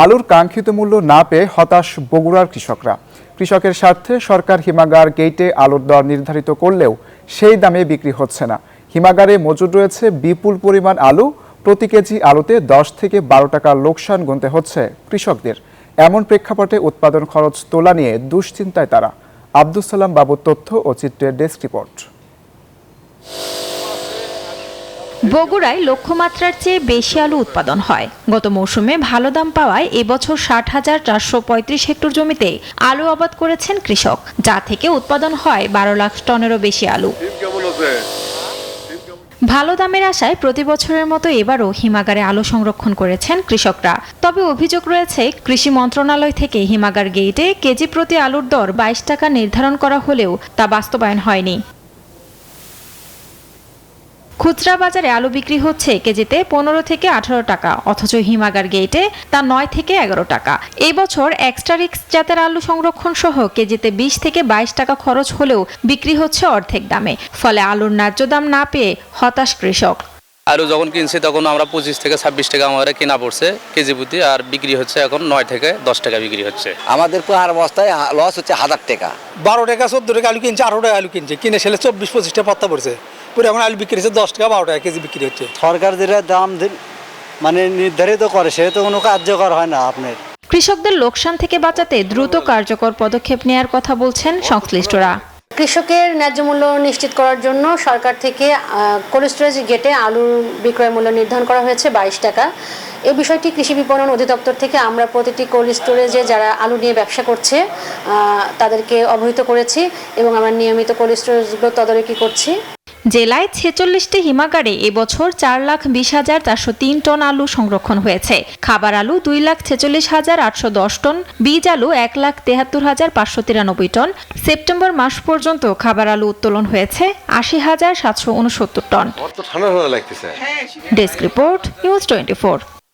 আলুর কাঙ্ক্ষিত মূল্য না পেয়ে হতাশ বগুড়ার কৃষকরা। কৃষকের স্বার্থে সরকার হিমাগার গেটে আলুর দর নির্ধারিত করলেও সেই দামে বিক্রি হচ্ছে না। হিমাগারে মজুদ রয়েছে বিপুল পরিমাণ আলু, প্রতি কেজি আলুতে 10 থেকে 12 টাকা লোকসান গুনতে হচ্ছে কৃষকদের। এমন প্রেক্ষাপটে উৎপাদন খরচ তোলা নিয়ে দুশ্চিন্তায় তারা। আব্দুস সালাম বাবুর তথ্য ও চিত্রের ডেস্ক রিপোর্ট। বগুড়ায় লক্ষ্যমাত্রার চেয়ে বেশি আলু উৎপাদন হয়। গত মৌসুমে ভালো দাম পাওয়ায় এবছর 60,435 হেক্টর জমিতে আলু আবাদ করেছেন কৃষক, যা থেকে উৎপাদন হয় 12 লাখ টনেরও বেশি আলু। ভালো দামের আশায় প্রতি বছরের মতো এবারও হিমাগারে আলু সংরক্ষণ করেছেন কৃষকরা। তবে অভিযোগ রয়েছে, কৃষি মন্ত্রণালয় থেকে হিমাগার গেটে কেজি প্রতি আলুর দর 22 টাকা নির্ধারণ করা হলেও তা বাস্তবায়ন হয়নি। খুচরা বাজারে আলু বিক্রি হচ্ছে কেজিতে 15 থেকে 18 টাকা, অথচ হিমাগার গেটে তা 9 থেকে 11 টাকা। এই বছর এক্সট্রা রিক্স জাতের আলু সংরক্ষণ সহ কেজিতে 20 থেকে 22 টাকা খরচ হলেও বিক্রি হচ্ছে অর্ধেক দামে। ফলে আলুর ন্যায্য দাম না পেয়ে হতাশ কৃষক। আলু যখন কিনছি তখন আমরা 25 থেকে 26 টাকা আমাদের কিনা পড়ছে কেজি প্রতি, আর বিক্রি হচ্ছে এখন 9 থেকে 10 টাকা বিক্রি হচ্ছে। আমাদের পাহাড় বস্তায় লস হচ্ছে 1000 টাকা। 12 টাকা 14 টাকা আলু কিনছে, 18 টাকা আলু কিনছে, কিনে সেলে 24-25 টাকা পাত্তা পড়ছে। পুরো এখন আলু বিক্রি হচ্ছে 10 টাকা 12 টাকা কেজি বিক্রি হচ্ছে। সরকার যেটা দাম মানে নির্ধারিত করে সেটা তো কোনো কার্যকর হয় না। আপনার কৃষকদের লোকসান থেকে বাঁচাতে দ্রুত কার্যকর পদক্ষেপ নেয়ার কথা বলছেন সংশ্লিষ্টরা। কৃষকের ন্যায্য মূল্য নিশ্চিত করার জন্য সরকার থেকে কোল্ড স্টোরেজ গেটে আলুর বিক্রয় মূল্য নির্ধারণ করা হয়েছে 22 টাকা। এই বিষয়টি কৃষি বিপণন অধিদপ্তর থেকে আমরা প্রতিটি কোল্ড স্টোরেজে যারা আলু নিয়ে ব্যবসা করছে তাদেরকে অবহিত করেছি এবং আমরা নিয়মিত কোল্ড স্টোরেজগুলো তদারকি করছি। জেলায় 46টি হিমাগারে এবছর 4,20,403 টন আলু সংরক্ষণ হয়েছে। খাবার আলু 2,46,810 টন, বীজ আলু 1,73,593 টন। সেপ্টেম্বর মাস পর্যন্ত খাবার আলু উত্তোলন হয়েছে 80,769 টন। ঠান্ডা লাগতেছে। Desk report, news 24।